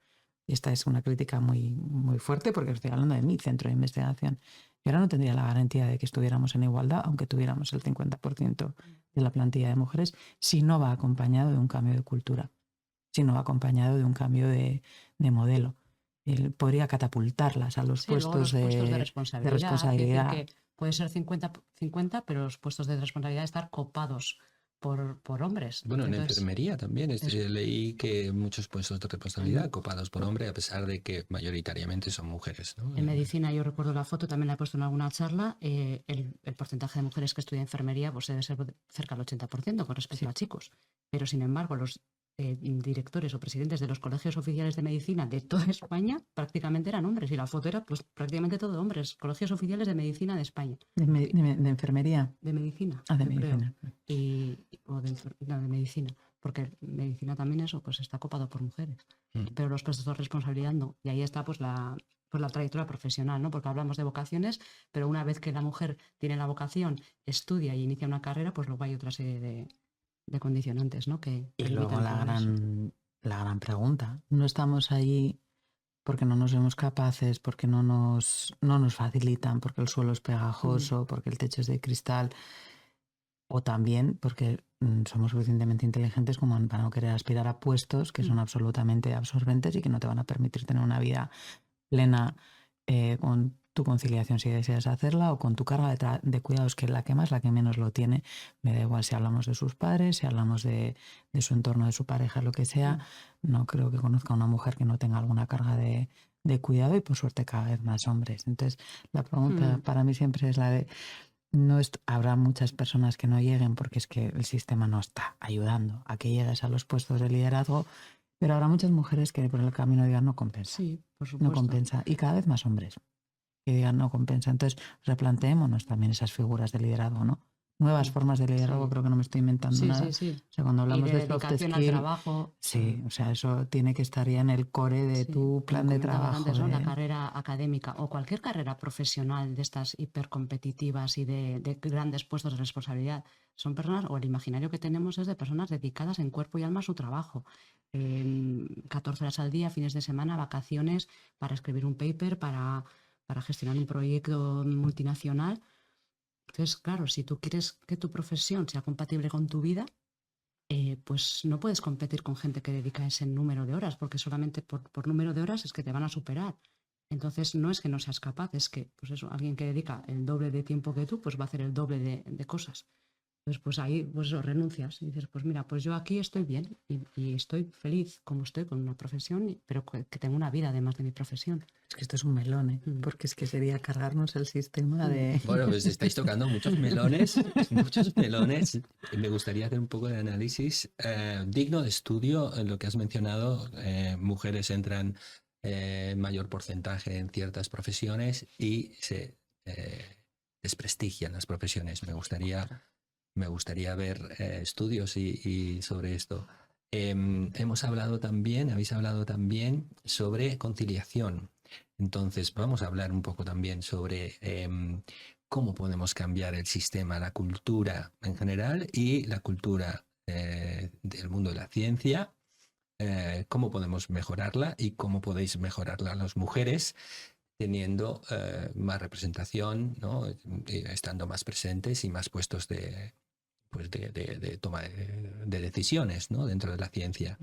y esta es una crítica muy, muy fuerte porque estoy hablando de mi centro de investigación, y ahora no tendría la garantía de que estuviéramos en igualdad, aunque tuviéramos el 50% de la plantilla de mujeres, si no va acompañado de un cambio de cultura, si no va acompañado de un cambio de modelo. Él podría catapultarlas a los puestos de responsabilidad. Que puede ser 50-50, pero los puestos de responsabilidad estar copados por hombres. Bueno, en enfermería también leí que muchos puestos de responsabilidad copados por hombre, a pesar de que mayoritariamente son mujeres, ¿no? En medicina, yo recuerdo la foto, también la he puesto en alguna charla, el porcentaje de mujeres que estudian enfermería pues debe ser cerca del 80% con respecto a chicos. Pero sin embargo, los directores o presidentes de los colegios oficiales de medicina de toda España prácticamente eran hombres, y la foto era pues prácticamente todo hombres, colegios oficiales de medicina de España. ¿De enfermería? De medicina. De medicina. O de medicina, porque medicina también eso pues está copado por mujeres, pero los puestos de responsabilidad no. Y ahí está pues la trayectoria profesional, ¿no? Porque hablamos de vocaciones, pero una vez que la mujer tiene la vocación, estudia y inicia una carrera, pues luego hay otra serie de condicionantes, ¿no? Y luego la gran pregunta, no estamos ahí porque no nos vemos capaces, porque no nos facilitan, porque el suelo es pegajoso, porque el techo es de cristal, o también porque somos suficientemente inteligentes como para no querer aspirar a puestos que son absolutamente absorbentes y que no te van a permitir tener una vida plena con tu conciliación si deseas hacerla, o con tu carga de cuidados, que es la que más, la que menos lo tiene. Me da igual si hablamos de sus padres, si hablamos de su entorno, de su pareja, lo que sea. No creo que conozca a una mujer que no tenga alguna carga de cuidado, y por suerte cada vez más hombres. Entonces la pregunta para mí siempre es la de habrá muchas personas que no lleguen porque es que el sistema no está ayudando a que llegues a los puestos de liderazgo, pero habrá muchas mujeres que por el camino digan no compensa, Sí, por no supuesto. compensa, y cada vez más hombres que digan no compensa. Entonces, replanteémonos también esas figuras de liderazgo, ¿no? Nuevas formas de liderazgo, Sí. creo que no me estoy inventando nada. Sí. O sea, cuando Y hablamos de de soft dedicación al skill, trabajo. sí, o sea, eso tiene que estar ya en el core de Sí, tu plan como de comentabas trabajo. antes, ¿no? La carrera académica o cualquier carrera profesional de estas hipercompetitivas y de grandes puestos de responsabilidad son personas, o el imaginario que tenemos es de personas dedicadas en cuerpo y alma a su trabajo. 14 horas al día, fines de semana, vacaciones para escribir un paper, para gestionar un proyecto multinacional. Entonces, claro, si tú quieres que tu profesión sea compatible con tu vida, pues no puedes competir con gente que dedica ese número de horas, porque solamente por número de horas es que te van a superar. Entonces, no es que no seas capaz, es que, pues eso, alguien que dedica el doble de tiempo que tú, pues va a hacer el doble de cosas. Entonces, pues ahí, pues eso, renuncias y dices, pues mira, pues yo aquí estoy bien y estoy feliz como estoy con una profesión, pero que tengo una vida además de mi profesión. Es que esto es un melón, ¿eh? Porque es que sería cargarnos el sistema de... Bueno, pues estáis tocando muchos melones, muchos melones. Me gustaría hacer un poco de análisis digno de estudio en lo que has mencionado. Mujeres entran en mayor porcentaje en ciertas profesiones y se desprestigian las profesiones. Me gustaría ver estudios y sobre esto. Habéis hablado también sobre conciliación. Entonces, vamos a hablar un poco también sobre cómo podemos cambiar el sistema, la cultura en general y la cultura del mundo de la ciencia, cómo podemos mejorarla y cómo podéis mejorarla las mujeres teniendo más representación, ¿no? Estando más presentes y más puestos de toma de decisiones, ¿no? Dentro de la ciencia.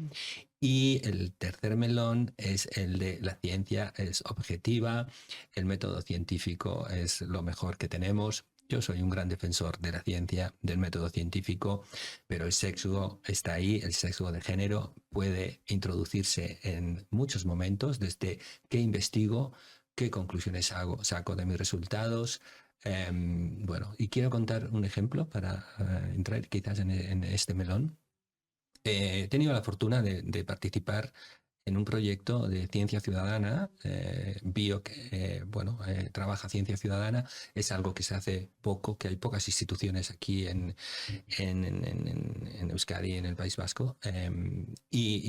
Y el tercer melón es el de la ciencia es objetiva, el método científico es lo mejor que tenemos. Yo soy un gran defensor de la ciencia, del método científico, pero el sesgo está ahí, el sesgo de género puede introducirse en muchos momentos, desde qué investigo, qué conclusiones saco de mis resultados. Bueno, y quiero contar un ejemplo para entrar quizás en este melón. He tenido la fortuna de participar en un proyecto de ciencia ciudadana. Trabaja ciencia ciudadana. Es algo que se hace poco, que hay pocas instituciones aquí en Euskadi, en el País Vasco.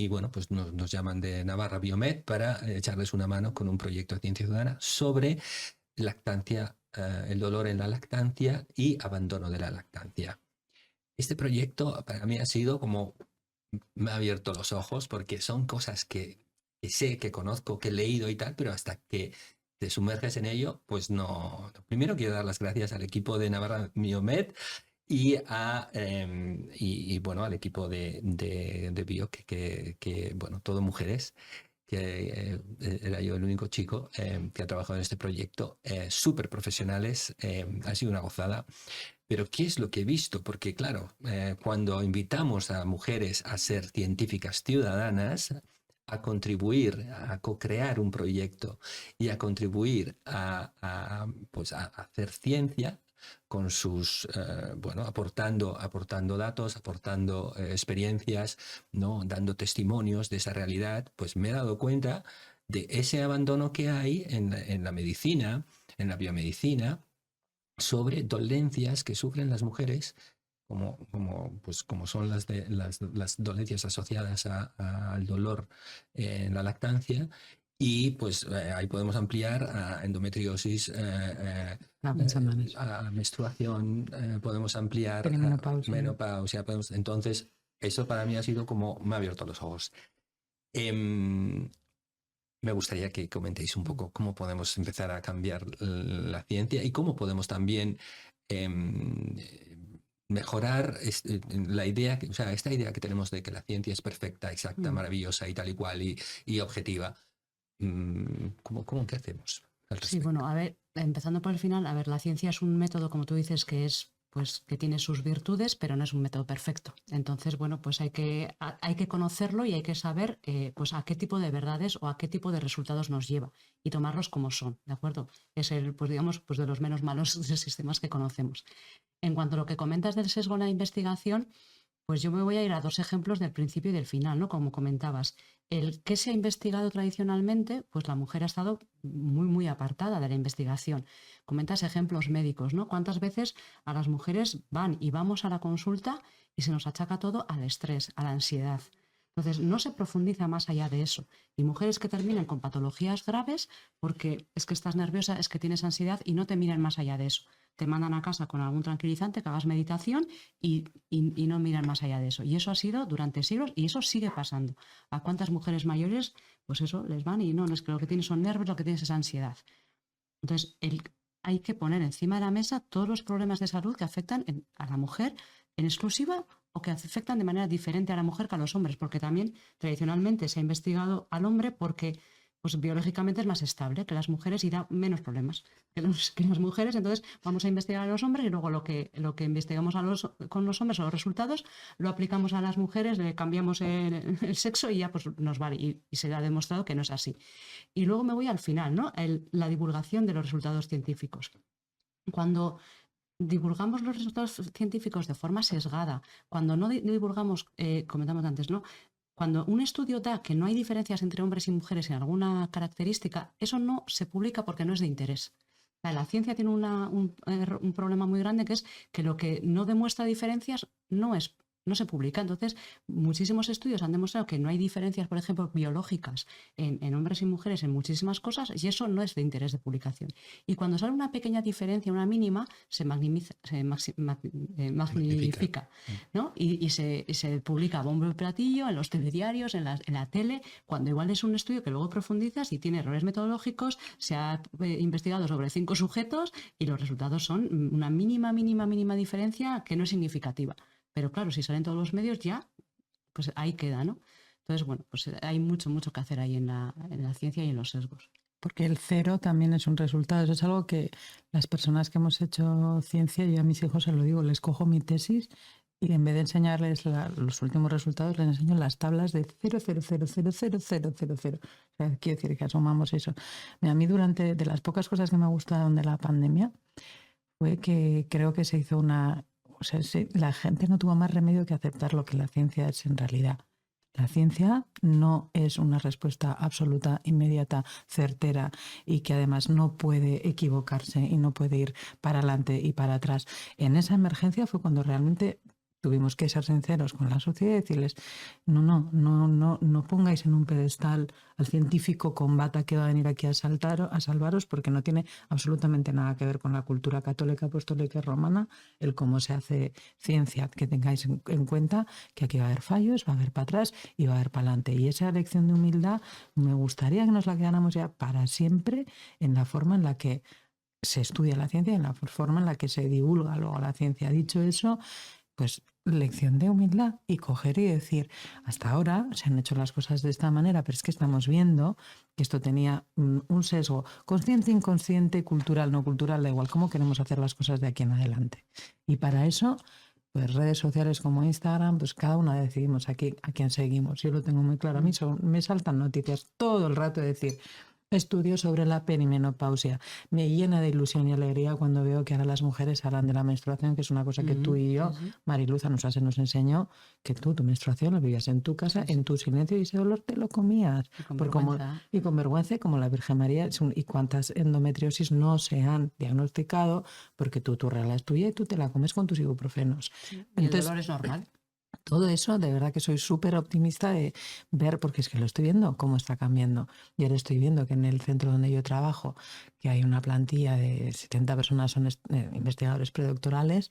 Bueno, pues nos llaman de Navarra Biomed para echarles una mano con un proyecto de ciencia ciudadana sobre lactancia, el dolor en la lactancia y abandono de la lactancia. Este proyecto para mí ha sido como, me ha abierto los ojos porque son cosas que sé, que conozco, que he leído y tal, pero hasta que te sumerges en ello, pues no. Primero quiero dar las gracias al equipo de Navarra Biomed y al equipo de Bio, bueno, todo mujeres, que era yo el único chico que ha trabajado en este proyecto, súper profesionales, ha sido una gozada. Pero ¿qué es lo que he visto? Porque claro, cuando invitamos a mujeres a ser científicas ciudadanas, a contribuir, a co-crear un proyecto y a contribuir a hacer ciencia con sus, aportando datos, aportando experiencias, ¿no? Dando testimonios de esa realidad, pues me he dado cuenta de ese abandono que hay en la medicina, en la biomedicina, sobre dolencias que sufren las mujeres, como son las dolencias asociadas al dolor en la lactancia. Y pues ahí podemos ampliar a endometriosis, a menstruación, podemos ampliar a menopausia. Entonces, eso para mí ha sido como, me ha abierto los ojos. Me gustaría que comentéis un poco cómo podemos empezar a cambiar la ciencia y cómo podemos también mejorar la idea, esta idea que tenemos de que la ciencia es perfecta, exacta, maravillosa y tal y cual y objetiva. ¿Qué hacemos al respecto? Sí, bueno, a ver, empezando por el final, a ver, la ciencia es un método, como tú dices, que es pues que tiene sus virtudes, pero no es un método perfecto. Entonces, bueno, pues hay que conocerlo y hay que saber pues a qué tipo de verdades o a qué tipo de resultados nos lleva y tomarlos como son, ¿de acuerdo? Es pues digamos, pues de los menos malos sistemas que conocemos. En cuanto a lo que comentas del sesgo en la investigación, pues yo me voy a ir a 2 ejemplos del principio y del final, ¿no? Como comentabas. El que se ha investigado tradicionalmente, pues la mujer ha estado muy, muy apartada de la investigación. Comentas ejemplos médicos, ¿no? ¿Cuántas veces a las mujeres van y vamos a la consulta y se nos achaca todo al estrés, a la ansiedad? Entonces, no se profundiza más allá de eso. Y mujeres que terminan con patologías graves porque es que estás nerviosa, es que tienes ansiedad y no te miran más allá de eso. Te mandan a casa con algún tranquilizante, que hagas meditación y no miran más allá de eso. Y eso ha sido durante siglos y eso sigue pasando. ¿A cuántas mujeres mayores, pues eso, les van y no es que lo que tienes son nervios, lo que tienes es ansiedad? Entonces, hay que poner encima de la mesa todos los problemas de salud que afectan a la mujer en exclusiva o que afectan de manera diferente a la mujer que a los hombres, porque también tradicionalmente se ha investigado al hombre porque pues biológicamente es más estable que las mujeres y da menos problemas que las mujeres. Entonces vamos a investigar a los hombres y luego lo que investigamos con los hombres o los resultados lo aplicamos a las mujeres, le cambiamos el sexo y ya pues nos vale. Y se ha demostrado que no es así. Y luego me voy al final, ¿no? La divulgación de los resultados científicos. Cuando divulgamos los resultados científicos de forma sesgada, cuando no divulgamos, comentamos antes, ¿no? Cuando un estudio da que no hay diferencias entre hombres y mujeres en alguna característica, eso no se publica porque no es de interés. La ciencia tiene un problema muy grande, que es que lo que no demuestra diferencias no se publica. Entonces, muchísimos estudios han demostrado que no hay diferencias, por ejemplo, biológicas en hombres y mujeres en muchísimas cosas y eso no es de interés de publicación. Y cuando sale una pequeña diferencia, una mínima, se magnifica, ¿no? Y se publica a bombo y platillo en los telediarios, en la tele, cuando igual es un estudio que luego profundizas y tiene errores metodológicos, se ha investigado sobre 5 sujetos y los resultados son una mínima diferencia que no es significativa. Pero claro, si salen todos los medios ya, pues ahí queda, ¿no? Entonces, bueno, pues hay mucho que hacer ahí en la ciencia y en los sesgos. Porque el cero también es un resultado. Eso es algo que las personas que hemos hecho ciencia, yo a mis hijos se lo digo, les cojo mi tesis y en vez de enseñarles los últimos resultados, les enseño las tablas de 0,0000000. O sea, quiero decir que asomamos eso. A mí de las pocas cosas que me gustaron de la pandemia fue que creo que se hizo la gente no tuvo más remedio que aceptar lo que la ciencia es en realidad. La ciencia no es una respuesta absoluta, inmediata, certera y que además no puede equivocarse y no puede ir para adelante y para atrás. En esa emergencia fue cuando realmente tuvimos que ser sinceros con la sociedad y decirles no pongáis en un pedestal al científico con bata que va a venir aquí a salvaros porque no tiene absolutamente nada que ver con la cultura católica, apostólica y romana, el cómo se hace ciencia. Que tengáis en cuenta que aquí va a haber fallos, va a haber para atrás y va a haber para adelante. Y esa lección de humildad me gustaría que nos la quedáramos ya para siempre en la forma en la que se estudia la ciencia y en la forma en la que se divulga luego la ciencia. Dicho eso, pues lección de humildad y coger y decir, hasta ahora se han hecho las cosas de esta manera, pero es que estamos viendo que esto tenía un sesgo consciente, inconsciente, cultural, no cultural, da igual, cómo queremos hacer las cosas de aquí en adelante. Y para eso, pues redes sociales como Instagram, pues cada una decidimos a quién seguimos. Yo lo tengo muy claro. A mí me saltan noticias todo el rato de decir, estudios sobre la perimenopausia. Me llena de ilusión y alegría cuando veo que ahora las mujeres hablan de la menstruación, que es una cosa que tú y yo, Mariluz, nos enseñó que tu menstruación la vivías en tu casa, en tu silencio, y ese dolor te lo comías. Y con vergüenza, como la Virgen María. Y cuántas endometriosis no se han diagnosticado porque tu regla es tuya y tú te la comes con tus ibuprofenos. Entonces, el dolor es normal. Todo eso, de verdad que soy súper optimista de ver, porque es que lo estoy viendo, cómo está cambiando. Y ahora estoy viendo que en el centro donde yo trabajo, que hay una plantilla de 70 personas, son investigadores predoctorales,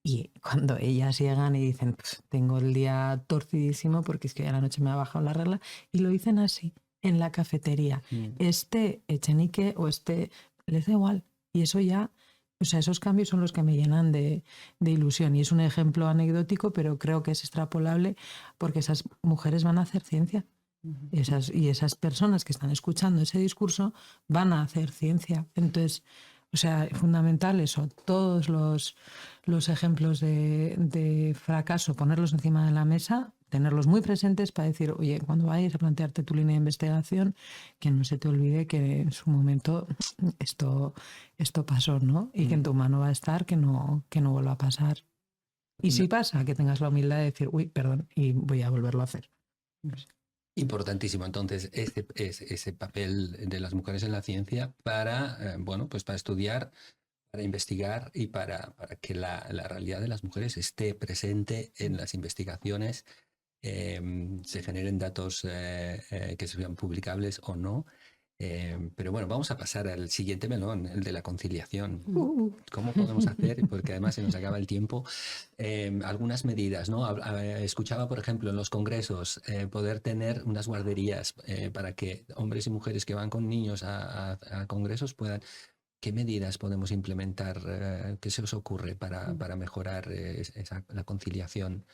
y cuando ellas llegan y dicen, pues, tengo el día torcidísimo porque es que a la noche me ha bajado la regla, y lo dicen así, en la cafetería. Echenique o les da igual. Y eso ya... O sea, esos cambios son los que me llenan de ilusión y es un ejemplo anecdótico, pero creo que es extrapolable porque esas mujeres van a hacer ciencia. Y esas personas que están escuchando ese discurso van a hacer ciencia. Entonces, O sea, fundamental eso, todos los ejemplos de fracaso, ponerlos encima de la mesa, tenerlos muy presentes para decir, oye, cuando vayas a plantearte tu línea de investigación, que no se te olvide que en su momento esto pasó, ¿no? Y que en tu mano va a estar que no vuelva a pasar. Y si pasa, que tengas la humildad de decir, uy, perdón, y voy a volverlo a hacer. Importantísimo, entonces, ese papel de las mujeres en la ciencia para, bueno, pues para estudiar, para investigar y para que la realidad de las mujeres esté presente en las investigaciones, se generen datos que sean publicables o no. Pero bueno, vamos a pasar al siguiente melón, el de la conciliación. ¿Cómo podemos hacer? Porque además se nos acaba el tiempo. Algunas medidas, ¿no? Escuchaba, por ejemplo, en los congresos poder tener unas guarderías para que hombres y mujeres que van con niños a congresos puedan. ¿Qué medidas podemos implementar? ¿Qué se os ocurre para mejorar la conciliación?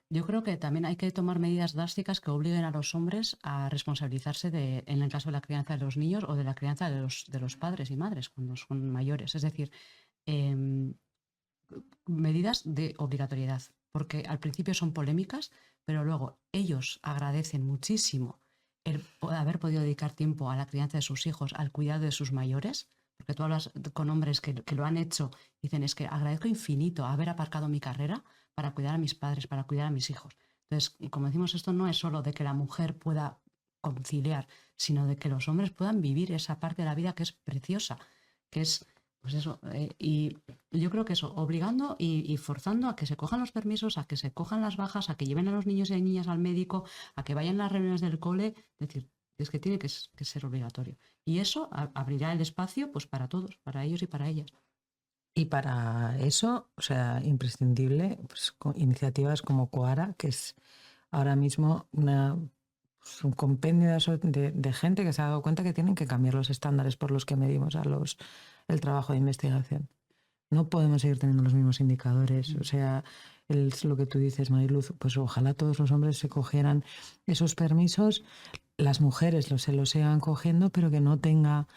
Yo creo que también hay que tomar medidas drásticas que obliguen a los hombres a responsabilizarse en el caso de la crianza de los niños o de la crianza de los padres y madres cuando son mayores. Es decir, medidas de obligatoriedad, porque al principio son polémicas, pero luego ellos agradecen muchísimo el haber podido dedicar tiempo a la crianza de sus hijos, al cuidado de sus mayores, porque tú hablas con hombres que lo han hecho y dicen, es que agradezco infinito haber aparcado mi carrera para cuidar a mis padres, para cuidar a mis hijos. Entonces, como decimos, esto no es solo de que la mujer pueda conciliar, sino de que los hombres puedan vivir esa parte de la vida que es preciosa, que es, pues eso, y yo creo que eso, obligando y forzando a que se cojan los permisos, a que se cojan las bajas, a que lleven a los niños y niñas al médico, a que vayan a las reuniones del cole, es decir, es que tiene que ser obligatorio. Y eso abrirá el espacio pues para todos, para ellos y para ellas. Y para eso, o sea, imprescindible, pues, iniciativas como Coara, que es ahora mismo pues, un compendio de gente que se ha dado cuenta que tienen que cambiar los estándares por los que medimos el trabajo de investigación. No podemos seguir teniendo los mismos indicadores. O sea, lo que tú dices, Mariluz, pues ojalá todos los hombres se cogieran esos permisos, las mujeres se los sigan cogiendo, pero que no tenga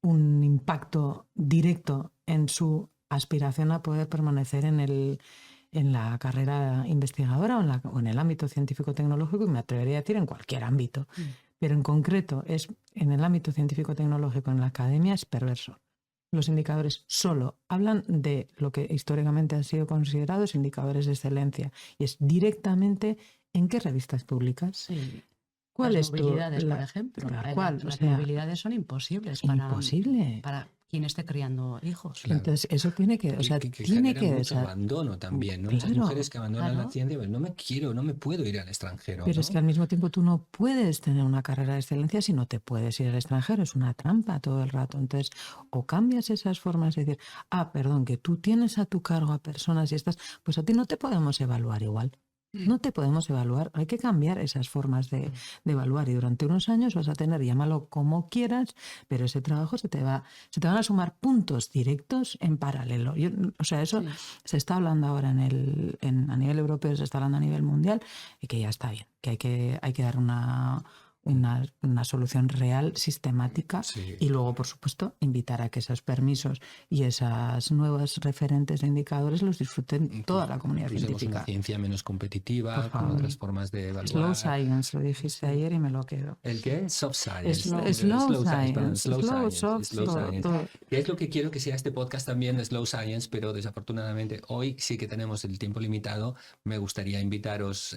un impacto directo en su aspiración a poder permanecer en la carrera investigadora o en el ámbito científico-tecnológico, y me atrevería a decir en cualquier ámbito. Pero en concreto, en el ámbito científico-tecnológico, en la academia, es perverso. Los indicadores solo hablan de lo que históricamente han sido considerados indicadores de excelencia, y es directamente en qué revistas publicas. Sí. ¿Cuál las es movilidades, por ejemplo? Las movilidades son imposibles para quien esté criando hijos. Claro. Entonces, eso tiene que... O sea, tiene que mucho abandono también, ¿no? Muchas mujeres que abandonan la ciencia, pues no me puedo ir al extranjero. Pero ¿no? es que al mismo tiempo tú no puedes tener una carrera de excelencia si no te puedes ir al extranjero. Es una trampa todo el rato. Entonces, o cambias esas formas de decir, perdón, que tú tienes a tu cargo a personas y estas, pues a ti no te podemos evaluar igual. No te podemos evaluar, hay que cambiar esas formas de evaluar, y durante unos años vas a tener, llámalo como quieras, pero ese trabajo se te van a sumar puntos directos en paralelo. O sea, eso se está hablando ahora a nivel europeo, se está hablando a nivel mundial, y que ya está bien, que hay que dar una solución real, sistemática, y luego, por supuesto, invitar a que esos permisos y esas nuevas referentes de indicadores los disfruten toda la comunidad científica. Una ciencia menos competitiva, con otras formas de evaluar. Slow science, lo dijiste ayer y me lo quedo. ¿El qué? Soft science. Slow science. Que es lo que quiero que sea este podcast también, Slow Science, pero desafortunadamente hoy sí que tenemos el tiempo limitado. Me gustaría invitaros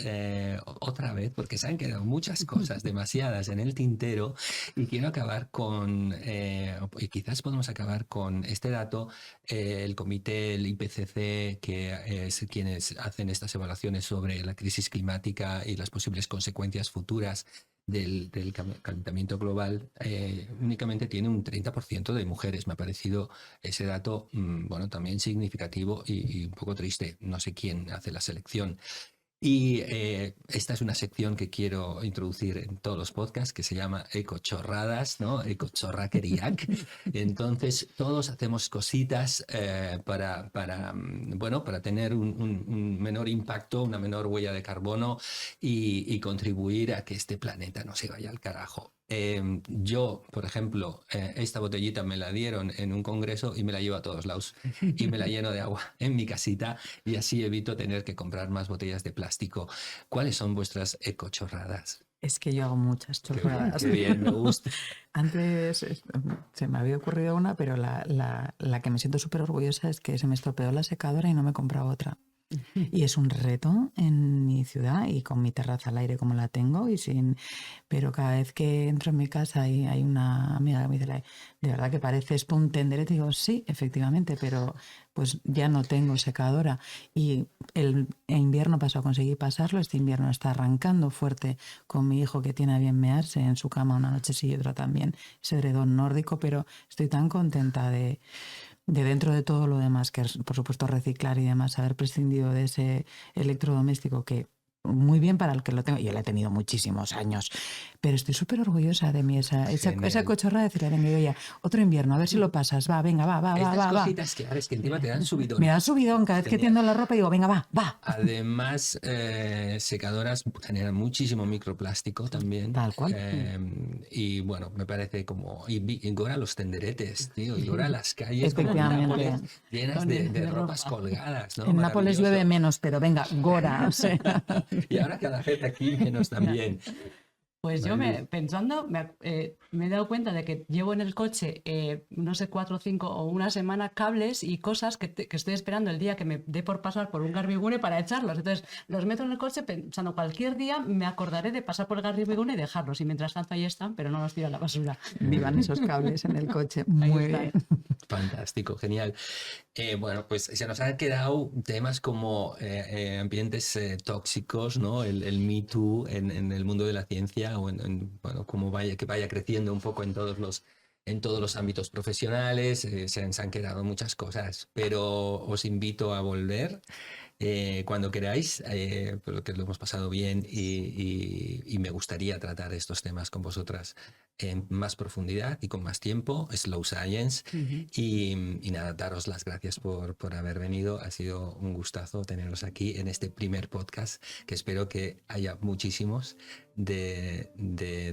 otra vez, porque se han quedado muchas cosas demasiadas en el tintero, y quiero acabar con, y quizás podemos acabar con este dato. El comité, el IPCC, que es quienes hacen estas evaluaciones sobre la crisis climática y las posibles consecuencias futuras del calentamiento global, únicamente tiene un 30% de mujeres. Me ha parecido ese dato, bueno, también significativo y un poco triste. No sé quién hace la selección. Y esta es una sección que quiero introducir en todos los podcasts, que se llama Ecochorradas, ¿no? Ecochorraqueriac. Entonces, todos hacemos cositas para tener un menor impacto, una menor huella de carbono, y contribuir a que este planeta no se vaya al carajo. Yo, por ejemplo, esta botellita me la dieron en un congreso y me la llevo a todos lados y me la lleno de agua en mi casita y así evito tener que comprar más botellas de plástico. ¿Cuáles son vuestras ecochorradas? Es que yo hago muchas chorradas. Qué bien, me gusta. Antes se me había ocurrido una, pero la que me siento súper orgullosa es que se me estropeó la secadora y no me he comprado otra. Y es un reto en mi ciudad y con mi terraza al aire como la tengo pero cada vez que entro en mi casa y hay una amiga que me dice, de verdad que pareces un tenderete, digo, sí, efectivamente, pero pues ya no tengo secadora y el invierno pasado conseguí pasarlo, este invierno está arrancando fuerte con mi hijo que tiene a bien mearse en su cama una noche sí y otra también, ese edredón nórdico, pero estoy tan contenta de dentro de todo lo demás, que es por supuesto reciclar y demás, haber prescindido de ese electrodoméstico que muy bien para el que lo tengo, yo lo he tenido muchísimos años, pero estoy súper orgullosa de mí, esa cochorra de decirle, venga, oye, otro invierno, a ver si lo pasas, va, venga, va. Estas cositas que ahora es que encima te dan subidón. Me da subidón cada vez que tiendo la ropa y digo, venga, va. Además, secadoras generan muchísimo microplástico también. Tal cual. Y bueno, me parece como... Y Gora los tenderetes, tío. Y Gora las calles como Efectivamente. Nápoles, llenas de ropas colgadas, ¿no? En Nápoles llueve menos, pero venga, Gora. O sea. Y ahora cada vez aquí menos también. Pues yo pensando, me he dado cuenta de que llevo en el coche, no sé, 4 o 5 o una semana cables y cosas que estoy esperando el día que me dé por pasar por un Garbigune para echarlos. Entonces los meto en el coche pensando cualquier día me acordaré de pasar por el Garbigune y dejarlos. Y mientras tanto ahí están, pero no los tiro a la basura. Vivan esos cables en el coche. Muy bien. Fantástico, genial. Bueno, pues se nos han quedado temas como ambientes tóxicos, ¿no? El Me Too en el mundo de la ciencia o bueno, como que vaya creciendo un poco en todos los ámbitos profesionales. Se han quedado muchas cosas, pero os invito a volver. Cuando queráis, porque lo hemos pasado bien y me gustaría tratar estos temas con vosotras en más profundidad y con más tiempo, Slow Science. Y nada, daros las gracias por haber venido. Ha sido un gustazo teneros aquí en este primer podcast, que espero que haya muchísimos de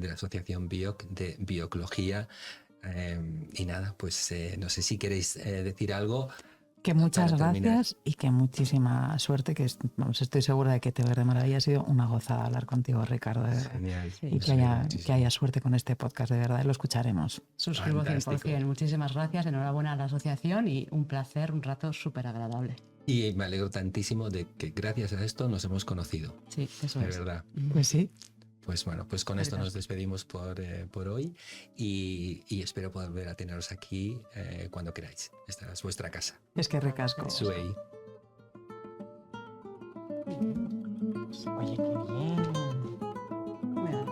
la Asociación BIOC, de Bioclogía. Y nada, pues no sé si queréis decir algo. Que muchas gracias y que muchísima suerte, que estoy segura de que te veré de maravilla. Ha sido una gozada hablar contigo, Ricardo. Genial. Y que haya suerte con este podcast, de verdad, y lo escucharemos. Suscribo 100%. Muchísimas gracias, enhorabuena a la asociación y un placer, un rato súper agradable. Y me alegro tantísimo de que gracias a esto nos hemos conocido. Sí, eso de es. De verdad. Pues sí. Pues bueno, pues con esto nos despedimos por hoy y espero poder volver a teneros aquí cuando queráis. Esta es vuestra casa. Es que recasco. Suey. Oye, qué bien. Bueno.